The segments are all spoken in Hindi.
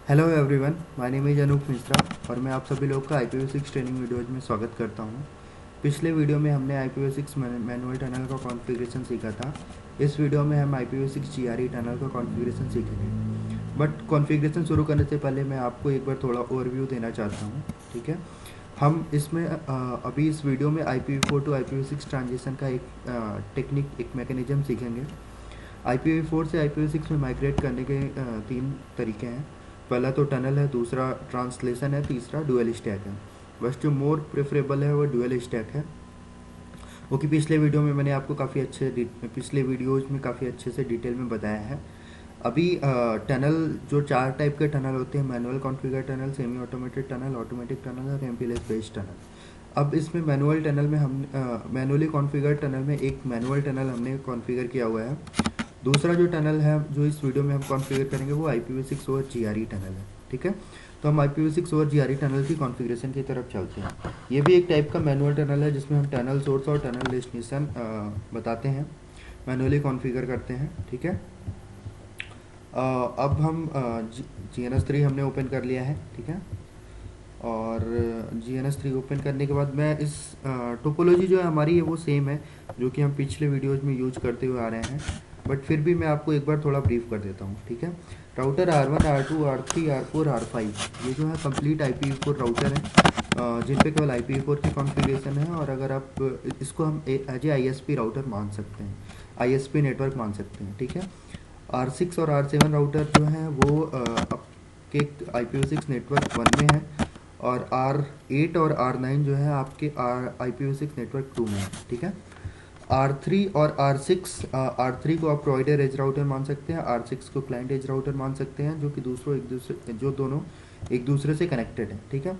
Hello everyone, my name is Anoop Mishra और मैं आप सभी लोग का IPv6 ट्रेनिंग वीडियोज़ में स्वागत करता हूं। पिछले वीडियो में हमने IPv6 मैनुअल टनल का कॉन्फ़िगरेशन सीखा था। इस वीडियो में हम IPv6 GRE टनल का कॉन्फ़िगरेशन सीखेंगे। बट कॉन्फ़िगरेशन शुरू करने से पहले मैं आपको एक बार थोड़ा ओवरव्यू देना चाहता हूँ। ठीक है, हम इसमें अभी इस वीडियो में IPv4 टू IPv6 ट्रांजिशन का एक टेक्निक, एक मैकेनिज्म सीखेंगे। IPv4 से IPv6 में माइग्रेट करने के तीन तरीके हैं। पहला तो टनल है, दूसरा ट्रांसलेशन है, तीसरा डुअल स्टैक है। बस जो मोर प्रेफरेबल है वो डुअल स्टैक है, वो कि पिछले वीडियो में मैंने आपको पिछले वीडियोज़ में काफ़ी अच्छे से डिटेल में बताया है। अभी टनल जो चार टाइप के टनल होते हैं: manual configure tunnel, semi automated tunnel, automatic tunnel और एमपीएलएस बेस्ड टनल। अब इसमें मैनुअल टनल में हम मैनुअली कॉन्फ़िगर टनल में एक मैनुअल टनल हमने कॉन्फ़िगर किया हुआ है। दूसरा जो टनल है जो इस वीडियो में हम कॉन्फ़िगर करेंगे वो IPv6 ओवर GRE टनल है। ठीक है, तो हम IPv6 ओवर GRE टनल की कॉन्फ़िगरेशन की तरफ चलते हैं। ये भी एक टाइप का मैनुअल टनल है जिसमें हम टनल सोर्स और टनल डेस्टिनेशन बताते हैं, मैनुअली कॉन्फ़िगर करते हैं। ठीक है, अब हम GNS3 हमने ओपन कर लिया है। ठीक है, और GNS3 ओपन करने के बाद मैं इस टोपोलॉजी जो है हमारी है वो सेम है जो कि हम पिछले वीडियोज़ में यूज करते हुए आ रहे हैं, बट फिर भी मैं आपको एक बार थोड़ा ब्रीफ कर देता हूँ। ठीक है, router R1, R2, R3, R4, R5 ये जो है कंप्लीट IPv4 राउटर है जिन पे केवल IPv4 की कॉन्फ़िगरेशन है। और अगर आप इसको हम एज ए ISP राउटर मान सकते हैं, ISP नेटवर्क मान सकते हैं। ठीक है, R6 और R7 राउटर जो हैं वो आपके IPv6 नेटवर्क 1 में है, और R8 और R9 जो है आपके IPv6 नेटवर्क 2 में है। ठीक है, R3 और R6, R3 को आप प्रोवाइडर एज राउटर मान सकते हैं, R6 को क्लाइंट एज राउटर मान सकते हैं, जो कि दोनों एक दूसरे से कनेक्टेड है। ठीक है,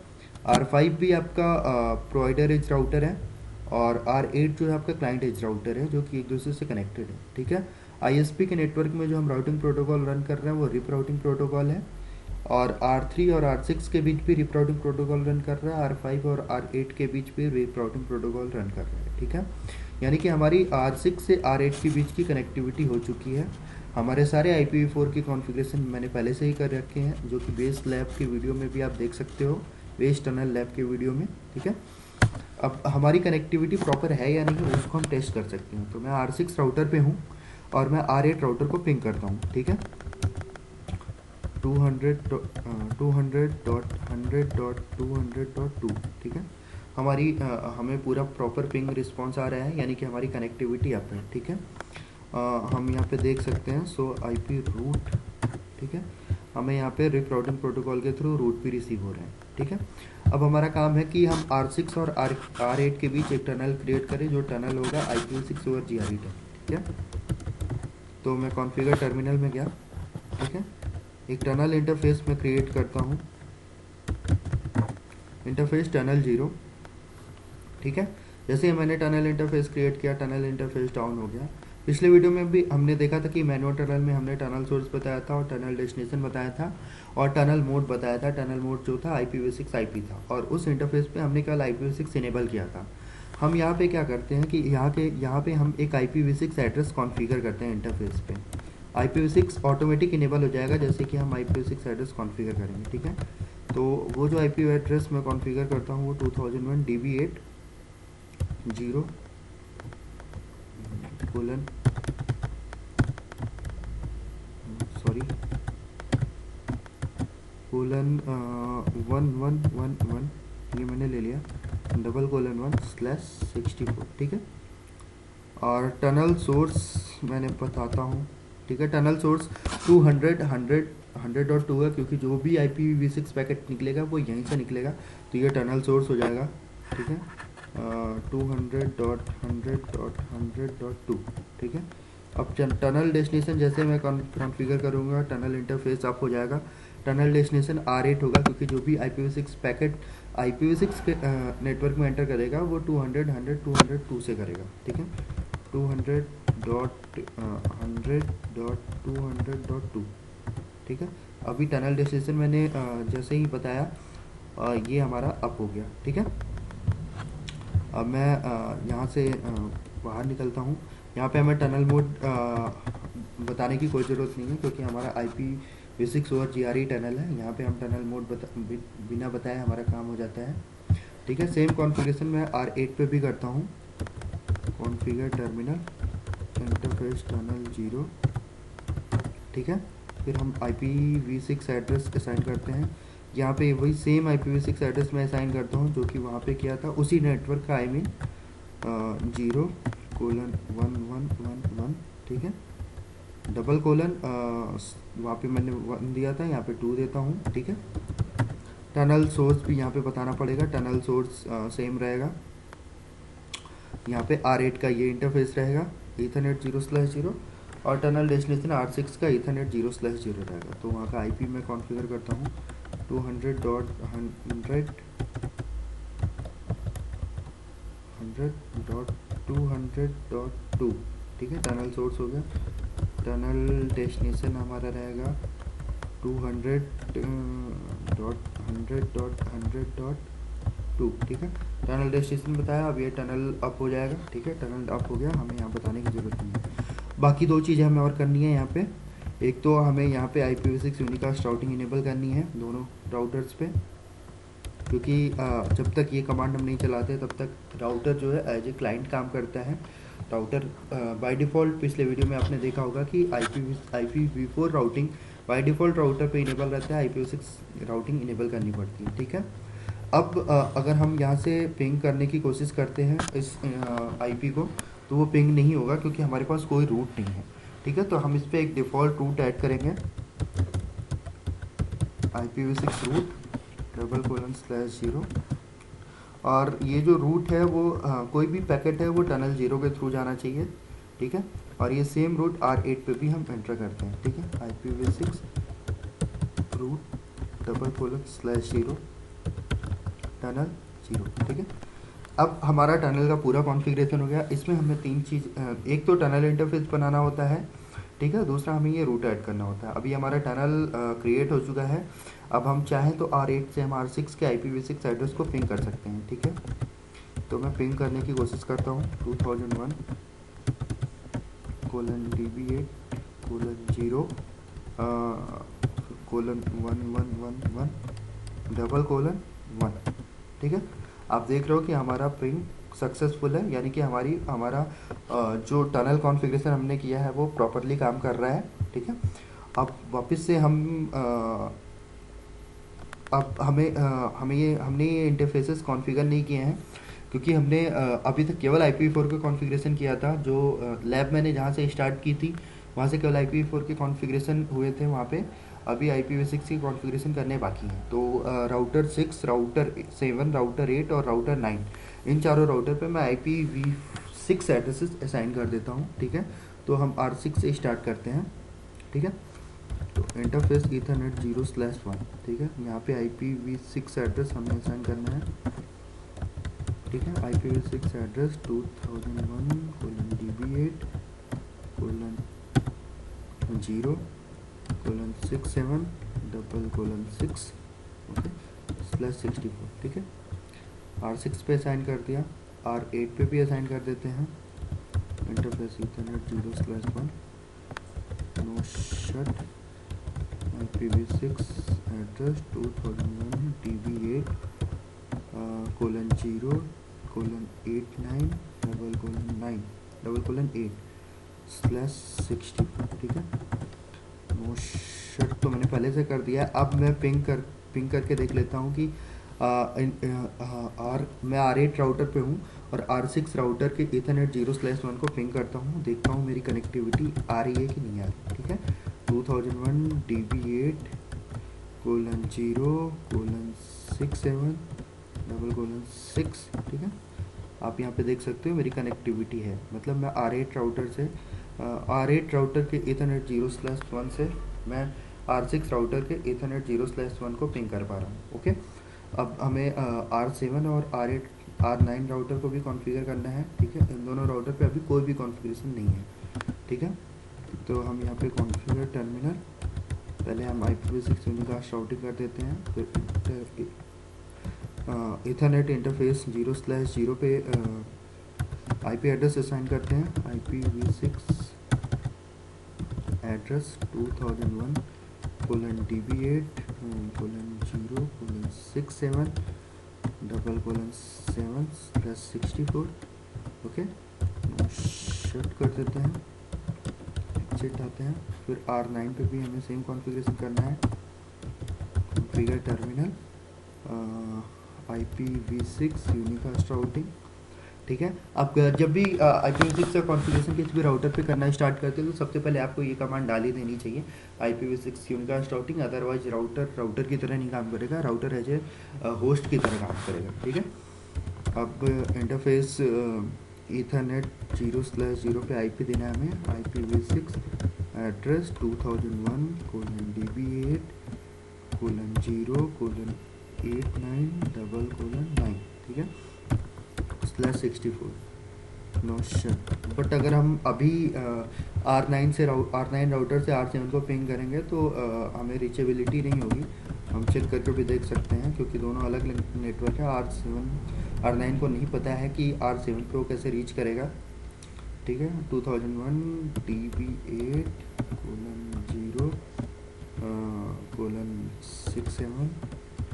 R5 भी आपका प्रोवाइडर एज राउटर है, और R8 जो है आपका क्लाइंट एज राउटर है, जो कि एक दूसरे से कनेक्टेड है। ठीक है, ISP के नेटवर्क में जो हम राउटिंग प्रोटोकॉल रन कर रहे हैं वो रिप राउटिंग प्रोटोकॉल है, और R3 और R6 के बीच भी रिप राउटिंग प्रोटोकॉल रन कर रहा है, R5 और R8 के बीच भी रिप राउटिंग प्रोटोकॉल रन कर रहा है। ठीक है, यानी कि हमारी R6 से R8 के बीच की कनेक्टिविटी हो चुकी है। हमारे सारे IPv4 की कॉन्फ़िगरेशन मैंने पहले से ही कर रखे हैं, जो कि बेस लैब के वीडियो में भी आप देख सकते हो, बेस टनल लैब के वीडियो में। ठीक है, अब हमारी कनेक्टिविटी प्रॉपर है या नहीं उसको हम टेस्ट कर सकते हैं। तो मैं R6 राउटर पे हूँ और मैं R8 राउटर को पिंग करता हूँ। ठीक है, 200.100.200.2। ठीक है, हमें पूरा प्रॉपर पिंग रिस्पॉन्स आ रहा है, यानी कि हमारी कनेक्टिविटी अप है। ठीक है, हम यहाँ पे देख सकते हैं सो IP रूट। ठीक है, हमें यहाँ पे रिप राउटिंग प्रोटोकॉल के थ्रू रूट भी रिसीव हो रहे हैं। ठीक है, अब हमारा काम है कि हम R6 और R8 के बीच एक टनल क्रिएट करें, जो टनल होगा IPv6 ओवर GRE टनल। ठीक है, तो मैं कॉन्फ़िगर टर्मिनल में गया। ठीक है, एक टनल इंटरफेस में क्रिएट करता हूँ, इंटरफेस टनल 0। ठीक है, जैसे ही मैंने टनल इंटरफेस क्रिएट किया, टनल इंटरफेस डाउन हो गया। पिछले वीडियो में भी हमने देखा था कि मैनुअल टनल में हमने टनल सोर्स बताया था और टनल डेस्टिनेशन बताया था और टनल मोड बताया था। टनल मोड जो था IPv6 IP था, और उस इंटरफेस पे हमने केवल IPv6 इनेबल किया था। हम यहाँ पे क्या करते हैं कि यहाँ पे हम एक IPv6 एड्रेस कॉन्फ़िगर करते हैं इंटरफेस पे। IPv6 ऑटोमेटिक इनेबल हो जाएगा जैसे कि हम IPv6 एड्रेस कॉन्फ़िगर करेंगे। ठीक है, तो वो जो IP एड्रेस मैं कॉन्फ़िगर करता हूँ वो 2001 DB8 0 कोलन सॉरी कोलन 1111, ये मैंने ले लिया, $1:1/64। ठीक है, और टनल सोर्स मैंने बताता हूँ। ठीक है, टनल सोर्स 200 100.2 है, क्योंकि जो भी IPv6 पैकेट निकलेगा वो यहीं से निकलेगा, तो ये टनल सोर्स हो जाएगा। ठीक है, 200.100.100.2। ठीक है, अब टनल डेस्टिनेशन जैसे मैं कॉन्फ़िगर करूँगा, टनल इंटरफेस अप हो जाएगा। टनल डेस्टिनेशन R8 होगा, क्योंकि जो भी IPv6 पैकेट IPv6 के नेटवर्क में एंटर करेगा वो 200.100.202 से करेगा। ठीक है, 200.100.200.2। ठीक है, अभी टनल डेस्टिनेशन मैंने जैसे ही बताया ये हमारा अप हो गया। ठीक है, अब मैं यहाँ से बाहर निकलता हूँ। यहाँ पे हमें टनल मोड बताने की कोई ज़रूरत नहीं है, क्योंकि हमारा V6 और GRE टनल है। यहाँ पे हम टनल मोड बिना बताए हमारा काम हो जाता है, ठीक है। सेम कॉन्फ़िगरेशन मैं R8 पे भी करता हूँ। कॉन्फ़िगर टर्मिनल इंटरफेस टनल 0, ठीक है। फिर हम IPv6 एड्रेस असाइन करते हैं। यहाँ पे वही सेम IPv6 एड्रेस मैं असाइन करता हूँ जो कि वहाँ पे किया था, उसी नेटवर्क का, आई मीन 0:1111, ठीक है। डबल कोलन वहाँ पे मैंने 1 दिया था, यहाँ पे 2 देता हूँ, ठीक है। टनल सोर्स भी यहाँ पे बताना पड़ेगा, टनल सोर्स सेम रहेगा। यहाँ पे R8 का ये इंटरफेस रहेगा, ईथरनेट 0/0, और टनल डेस्टिनेशन R6 का ईथरनेट 0/0 रहेगा। तो वहाँ का IP मैं कॉन्फ़िगर करता हूँ 200.100.200.2, ठीक है। टनल सोर्स हो गया। टनल डेस्टिनेशन हमारा रहेगा 200.100.100.2, ठीक है। टनल डेस्टिनेशन बताया। अब ये टनल अप हो जाएगा, ठीक है। टनल अप हो गया, हमें यहाँ बताने की ज़रूरत नहीं है। बाकी 2 चीज़ें हमें और करनी है यहाँ पे। एक तो हमें यहाँ पे IPv6 यूनिकास्ट राउटिंग इनेबल करनी है दोनों राउटर्स पे, क्योंकि जब तक ये कमांड हम नहीं चलाते तब तक राउटर जो है एज ए क्लाइंट काम करता है। राउटर बाय डिफ़ॉल्ट, पिछले वीडियो में आपने देखा होगा कि IPv4 routing by default router पे इनेबल रहता है, IPv6 राउटिंग इनेबल करनी पड़ती है, ठीक है। अब अगर हम यहाँ से पिंग करने की कोशिश करते हैं इस IP को, तो वो पिंग नहीं होगा क्योंकि हमारे पास कोई रूट नहीं है, ठीक है। तो हम इस पर एक डिफ़ॉल्ट रूट ऐड करेंगे, IPv6 रूट :/0, और ये जो रूट है वो कोई भी पैकेट है वो टनल 0 के थ्रू जाना चाहिए, ठीक है। और ये सेम रूट R8 पे भी हम एंटर करते हैं, ठीक है। IPv6 रूट :/0 टनल 0, ठीक है। अब हमारा टनल का पूरा कॉन्फ़िगरेशन हो गया। इसमें हमें 3 चीज़, एक तो टनल इंटरफेस बनाना होता है, ठीक है। दूसरा हमें ये रूट ऐड करना होता है। अभी हमारा टनल क्रिएट हो चुका है। अब हम चाहें तो R8 से हम R6 के IPv6 एड्रेस को पिंग कर सकते हैं, ठीक है। तो मैं पिंग करने की कोशिश करता हूँ 2001:0:1111:1, ठीक है। आप देख रहे हो कि हमारा पिंग सक्सेसफुल है, यानी कि हमारा जो टनल कॉन्फ़िगरेशन हमने किया है वो प्रॉपरली काम कर रहा है, ठीक है। अब वापस से अब हमने ये इंटरफेसेस कॉन्फ़िगर नहीं किए हैं क्योंकि हमने अभी तक केवल IPv4 का कॉन्फ़िगरेशन किया था। जो लैब मैंने जहाँ से स्टार्ट की थी वहाँ से केवल IPv4 के कॉन्फ़िगरेशन हुए थे वहाँ पे। अभी IPv6 की कॉन्फ़िगरेशन करने बाकी हैं। तो राउटर 6, राउटर 7, राउटर 8 और राउटर 9, इन चारों राउटर पे मैं IPv6 एड्रेसेस असाइन कर देता हूँ, ठीक है। तो हम R6 से स्टार्ट करते हैं, ठीक है। तो इंटरफेस ईथरनेट 0/1, ठीक है। यहाँ पे IPv6 एड्रेस हमें असाइन करना है, ठीक है। IPv6 एड्रेस 2001:0:67:6, ओके, /64, ठीक है। R6 पे असाइन कर दिया। R8 पे भी असाइन कर देते हैं। Interface ethernet 0/1 no shut IPv6 address 2001:0:89:9:8/64, ठीक है। नो शट तो मैंने पहले से कर दिया है। अब मैं पिंग करके देख लेता हूँ कि मैं R8 राउटर पे हूँ और R6 राउटर के ईथरनेट 0/1 को पिंग करता हूँ। देखता हूँ मेरी कनेक्टिविटी आ रही है कि नहीं आ रही, ठीक है। 2001:0:67:6, ठीक है। आप यहाँ पे देख सकते हो मेरी कनेक्टिविटी है, मतलब मैं R8 राउटर के ईथरनेट 0/1 से मैं R6 राउटर के ईथरनेट 0/1 को पिंग कर पा रहा हूँ, ओके। अब हमें R7 और R9 राउटर को भी कॉन्फ़िगर करना है, ठीक है। इन दोनों राउटर पे अभी कोई भी कॉन्फ़िगरेशन नहीं है, ठीक है। तो हम यहाँ पे कॉन्फ़िगर टर्मिनल, पहले हम IPv6 यूनिकास्ट राउटिंग कर देते हैं, फिर ईथरनेट इंटरफेस 0/0 पे IP एड्रेस असाइन करते हैं। IPv6 address DB8 :0:67 :7/64। Okay, shut कर देते हैं, एग्जिट आते हैं। फिर R9 पे भी हमें सेम कॉन्फ़िगरेशन करना है, configure terminal IPv6 unicast routing. ठीक है, आप जब भी IPv6 का कॉन्फ़िगरेशन किसी भी राउटर पे करना स्टार्ट करते हो तो सबसे पहले आपको ये कमांड डाल ही देनी चाहिए, IPv6 unicast routing. Otherwise router की तरह नहीं काम करेगा, राउटर एज ए होस्ट की तरह काम करेगा। ठीक है, अब इंटरफेस ईथरनेट 0/0 पे IP देना है हमें, IPv6 एड्रेस 2001:0:89:9। ठीक है, /64 नो शट। बट अगर हम अभी R9 राउटर से R7 को पिंग करेंगे तो हमें रीचेबिलिटी नहीं होगी। हम चेक करके भी देख सकते हैं, क्योंकि दोनों अलग नेटवर्क है। R9 को नहीं पता है कि R7 को कैसे रीच करेगा। ठीक है, 2001 DB8:0:67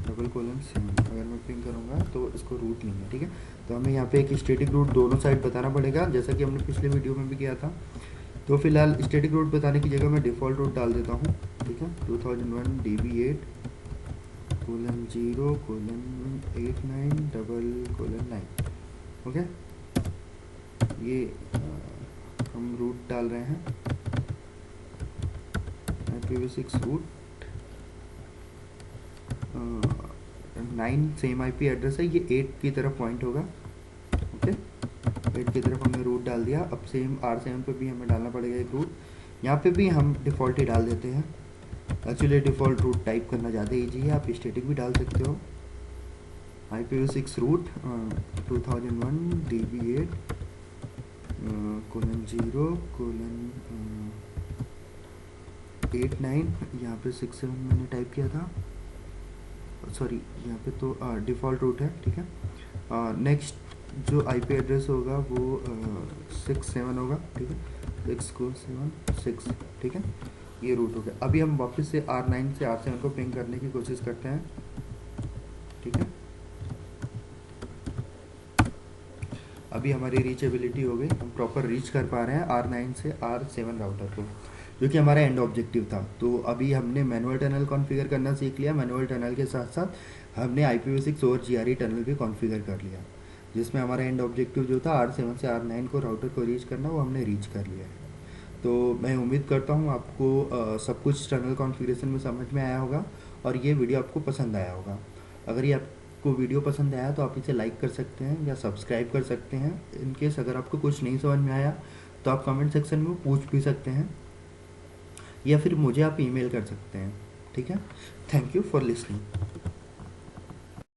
अगर मैं पिंग करूँगा तो इसको रूट नहीं है। ठीक है, तो हमें यहाँ पे एक स्टैटिक रूट दोनों साइड बताना पड़ेगा, जैसा कि हमने पिछले वीडियो में भी किया था। तो फिलहाल स्टैटिक रूट बताने की जगह मैं डिफ़ॉल्ट रूट डाल देता हूँ। ठीक है, 2001 DB8:0:89:9। ओके, ये हम रूट डाल रहे हैं, IPv6 root 9 same IP address है, ये 8 की तरफ पॉइंट होगा। ओके, 8 की तरफ हमने रूट डाल दिया। अब सेम R7 पे भी हमें डालना पड़ेगा एक रूट। यहाँ पे भी हम डिफ़ॉल्ट ही डाल देते हैं। एक्चुअली डिफ़ॉल्ट रूट टाइप करना ज़्यादा ईजी है, आप स्टैटिक भी डाल सकते हो। IPv6 रूट 2001 DB8:0:89, यहाँ पे 67 मैंने टाइप किया था, सॉरी यहाँ पे तो डिफ़ॉल्ट रूट है। ठीक है, नेक्स्ट जो IP एड्रेस होगा वो 67 होगा। ठीक है, 647 ठीक है, ये रूट हो गया। अभी हम वापस से R9 से R7 को पिंग करने की कोशिश करते हैं। ठीक है, अभी हमारी रीचेबिलिटी हो गई, हम प्रॉपर रीच कर पा रहे हैं R9 से R7 राउटर को, जो कि हमारा एंड ऑब्जेक्टिव था। तो अभी हमने मैनुअल टनल कॉन्फ़िगर करना सीख लिया। मैनुअल टनल के साथ साथ हमने IPv6 और GRE टनल भी कॉन्फ़िगर कर लिया, जिसमें हमारा एंड ऑब्जेक्टिव जो था R7 से R9 को राउटर को रीच करना, वो हमने रीच कर लिया है। तो मैं उम्मीद करता हूँ आपको सब कुछ टनल कॉन्फ़िगरेशन में समझ में आया होगा और ये वीडियो आपको पसंद आया होगा। अगर ये आपको वीडियो पसंद आया तो आप इसे लाइक कर सकते हैं या सब्सक्राइब कर सकते हैं। इनकेस अगर आपको कुछ नहीं समझ में आया तो आप कमेंट सेक्शन में पूछ भी सकते हैं, या फिर मुझे आप ईमेल कर सकते हैं। ठीक है, थैंक यू फॉर लिसनिंग।